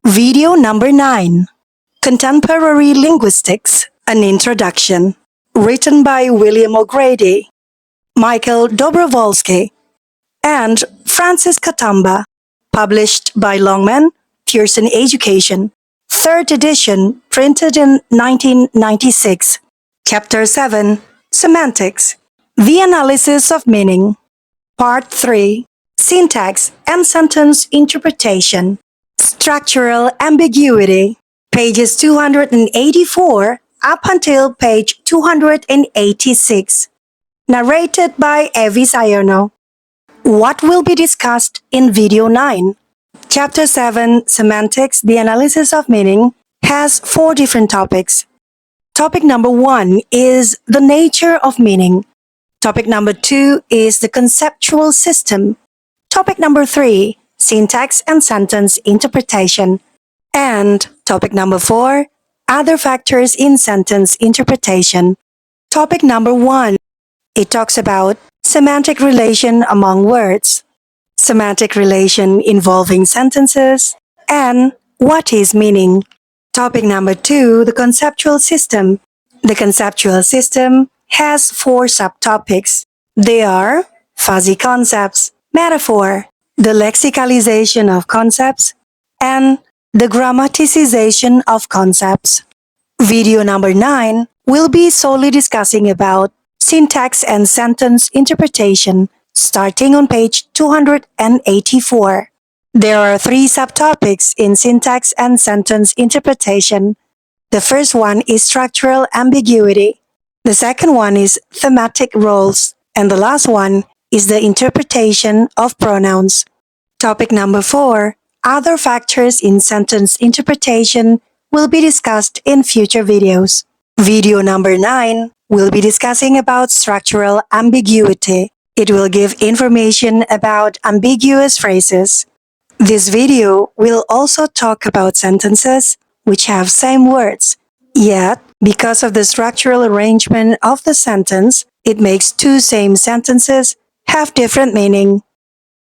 Video number 9. Contemporary Linguistics, An Introduction. Written by William O'Grady, Michael Dobrovolsky, and Francis Katamba. Published by Longman, Pearson Education. 3rd edition, printed in 1996. Chapter 7. Semantics. The Analysis of Meaning. Part 3. Syntax and Sentence Interpretation. Structural Ambiguity. Pages 284 up until page 286. Narrated by Evi Sayono. What will be discussed in Video 9? Chapter 7, Semantics, the Analysis of Meaning, has 4 different topics. Topic number 1 is the nature of meaning. Topic number 2 is the conceptual system. Topic number 3, syntax and sentence interpretation. And topic number 4, other factors in sentence interpretation. Topic number 1, it talks about semantic relation among words, semantic relation involving sentences, and what is meaning. Topic number 2, the conceptual system. The conceptual system has 4 subtopics. They are fuzzy concepts, metaphor, the lexicalization of concepts, and the grammaticization of concepts. Video number 9 will be solely discussing about syntax and sentence interpretation, starting on page 284. There are 3 subtopics in syntax and sentence interpretation. The first one is structural ambiguity. The second one is thematic roles. And the last one is the interpretation of pronouns. Topic number 4, other factors in sentence interpretation, will be discussed in future videos. Video number 9 will be discussing about structural ambiguity. It will give information about ambiguous phrases. This video will also talk about sentences which have same words, yet because of the structural arrangement of the sentence, it makes 2 same sentences have different meaning.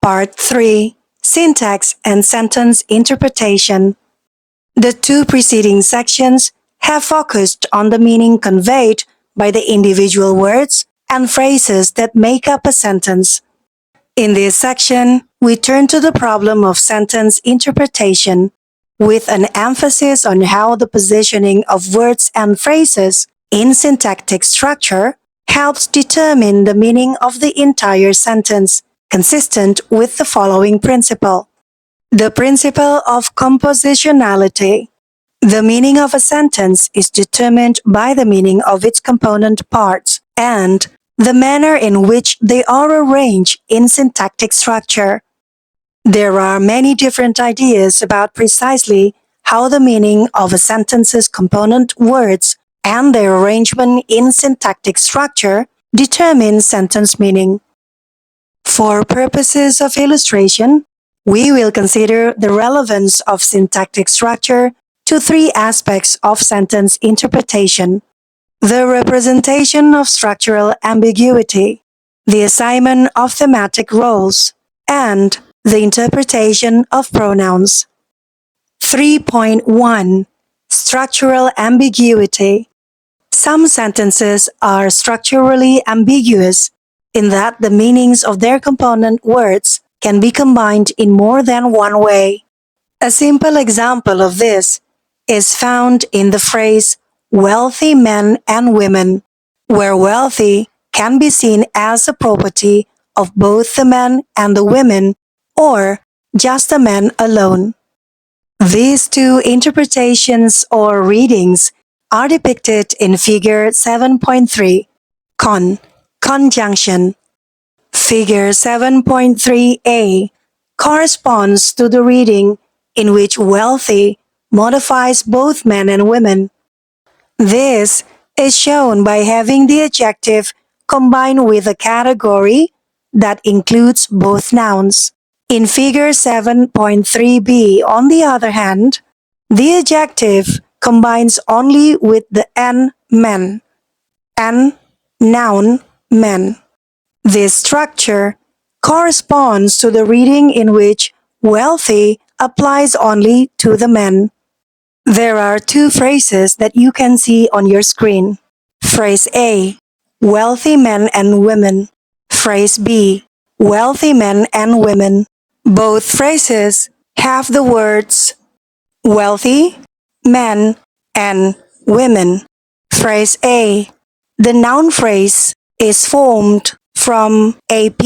Part 3. Syntax and sentence interpretation. The 2 preceding sections have focused on the meaning conveyed by the individual words and phrases that make up a sentence. In this section, we turn to the problem of sentence interpretation, with an emphasis on how the positioning of words and phrases in syntactic structure helps determine the meaning of the entire sentence, consistent with the following principle. The principle of compositionality. The meaning of a sentence is determined by the meaning of its component parts and the manner in which they are arranged in syntactic structure. There are many different ideas about precisely how the meaning of a sentence's component words and their arrangement in syntactic structure determine sentence meaning. For purposes of illustration, we will consider the relevance of syntactic structure to 3 aspects of sentence interpretation: the representation of structural ambiguity, the assignment of thematic roles, and the interpretation of pronouns. 3.1. Structural ambiguity. Some sentences are structurally ambiguous in that the meanings of their component words can be combined in more than one way. A simple example of this is found in the phrase wealthy men and women, where wealthy can be seen as a property of both the men and the women, or just the men alone. These 2 interpretations or readings are depicted in Figure 7.3, conjunction. Figure 7.3a corresponds to the reading in which wealthy modifies both men and women. This is shown by having the adjective combined with a category that includes both nouns. In Figure 7.3b, on the other hand, the adjective combines only with the men, and noun men. This structure corresponds to the reading in which wealthy applies only to the men. There are two phrases that you can see on your screen. Phrase A, wealthy men and women. Phrase B, wealthy men and women. Both phrases have the words wealthy, men, and women. Phrase A, the noun phrase is formed from AP,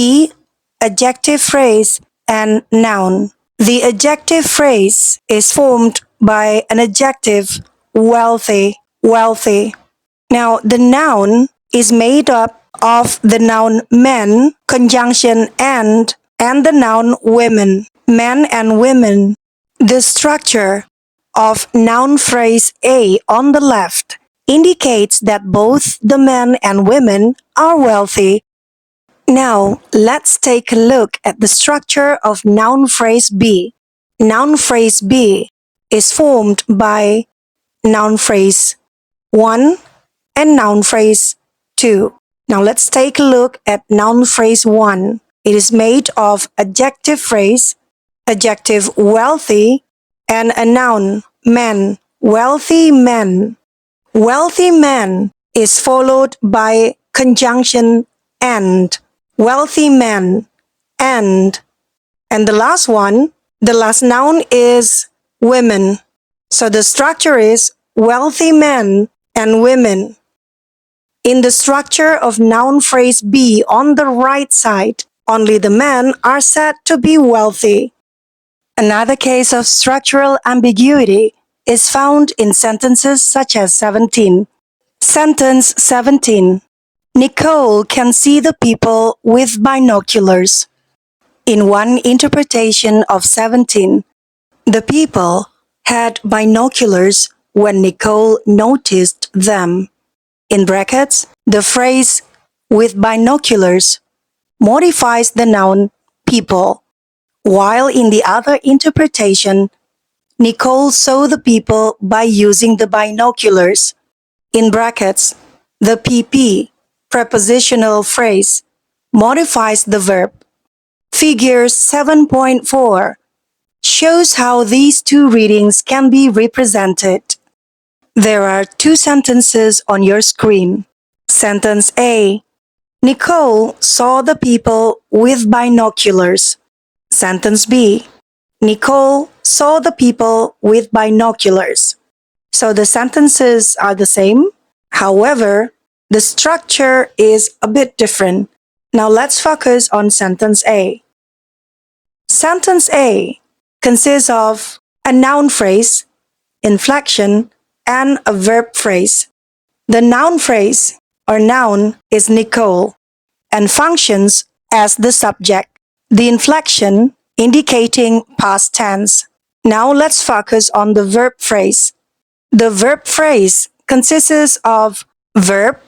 adjective phrase, and noun. The adjective phrase is formed by an adjective wealthy, wealthy. Now, the noun is made up of the noun men, conjunction and the noun women, men and women. The structure of noun phrase A on the left indicates that both the men and women are wealthy. Now, let's take a look at the structure of noun phrase B. Noun phrase B is formed by noun phrase 1 and noun phrase 2. Now, let's take a look at noun phrase 1. It is made of adjective phrase, adjective wealthy, and a noun, men, wealthy men. Wealthy men is followed by conjunction and, wealthy men, and the last one, the last noun is women. So the structure is wealthy men and women. In the structure of noun phrase B on the right side, only the men are said to be wealthy. Another case of structural ambiguity is found in sentences such as 17. Sentence 17. Nicole can see the people with binoculars. In one interpretation of 17, the people had binoculars when Nicole noticed them. In brackets, the phrase with binoculars modifies the noun people, while in the other interpretation, Nicole saw the people by using the binoculars. In brackets, the PP, prepositional phrase, modifies the verb. Figure 7.4 shows how these two readings can be represented. There are two sentences on your screen. Sentence A. Nicole saw the people with binoculars. Sentence B. Nicole saw the people with binoculars. So the sentences are the same. However, the structure is a bit different. Now let's focus on sentence A. Sentence A consists of a noun phrase, inflection, and a verb phrase. The noun phrase or noun is Nicole and functions as the subject. The inflection indicating past tense. Now let's focus on the verb phrase. The verb phrase consists of verb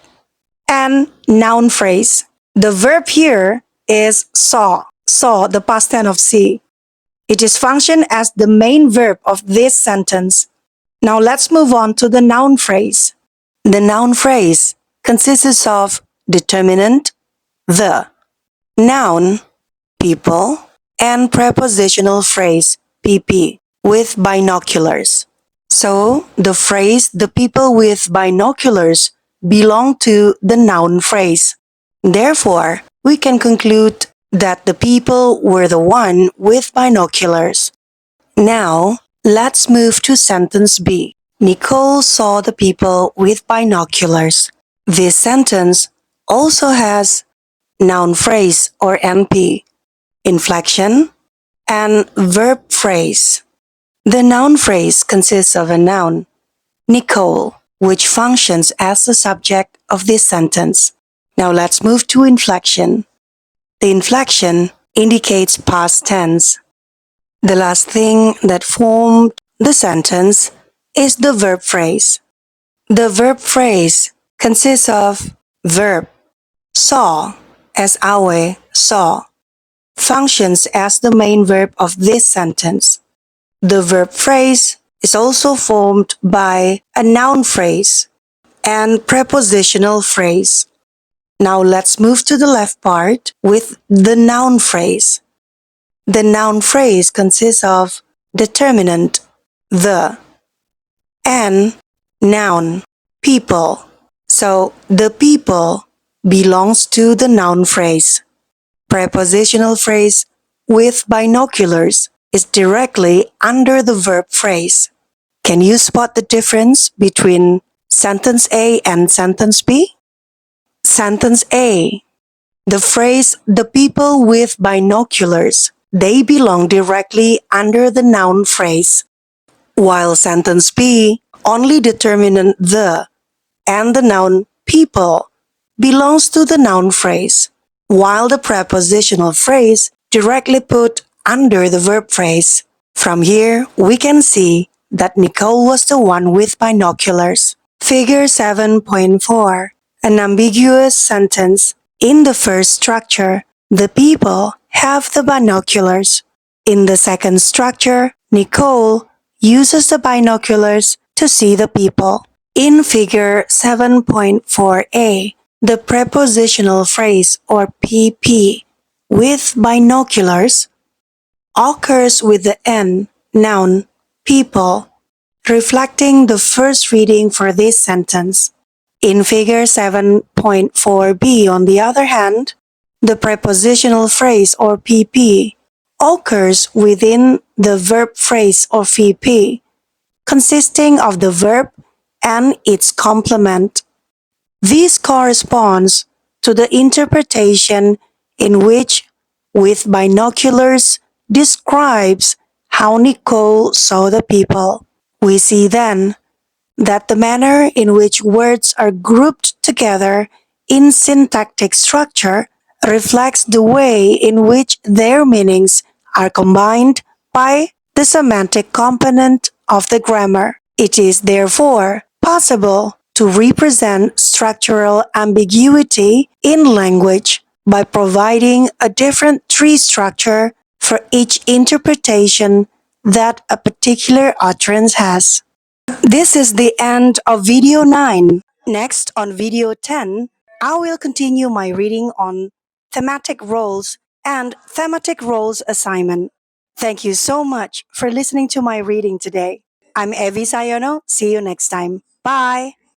and noun phrase. The verb here is saw, the past tense of see. It is functioned as the main verb of this sentence. Now let's move on to the noun phrase. The noun phrase consists of determinant, the, noun, people, and prepositional phrase, PP, with binoculars. So, the phrase the people with binoculars belong to the noun phrase. Therefore, we can conclude that the people were the one with binoculars. Now, let's move to sentence B. Nicole saw the people with binoculars. This sentence also has noun phrase or NP, inflection, and verb phrase. The noun phrase consists of a noun, Nicole, which functions as the subject of this sentence. Now let's move to inflection. The inflection indicates past tense. The last thing that formed the sentence is the verb phrase. The verb phrase consists of verb, saw, as Awe saw, functions as the main verb of this sentence. The verb phrase is also formed by a noun phrase and prepositional phrase. Now let's move to the left part with the noun phrase. The noun phrase consists of determinant, the, and noun, people. So the people belongs to the noun phrase. Prepositional phrase with binoculars is directly under the verb phrase. Can you spot the difference between sentence A and sentence B? Sentence A. The phrase the people with binoculars, they belong directly under the noun phrase. While sentence B, only determinant the and the noun people belongs to the noun phrase, while the prepositional phrase directly put under the verb phrase. From here, we can see that Nicole was the one with binoculars. Figure 7.4. An ambiguous sentence. In the first structure, the people have the binoculars. In the second structure, Nicole uses the binoculars to see the people. In figure 7.4a, the prepositional phrase or PP with binoculars occurs with the N, noun, people, reflecting the first reading for this sentence. In figure 7.4b, on the other hand, the prepositional phrase or PP occurs within the verb phrase or VP, consisting of the verb and its complement. This corresponds to the interpretation in which with binoculars describes how Nicole saw the people. We see then that the manner in which words are grouped together in syntactic structure reflects the way in which their meanings are combined by the semantic component of the grammar. It is therefore possible to represent structural ambiguity in language by providing a different tree structure for each interpretation that a particular utterance has. This is the end of video 9. Next, on video 10, I will continue my reading on thematic roles and thematic roles assignment. Thank you so much for listening to my reading today. I'm Evie Sayono. See you next time. Bye!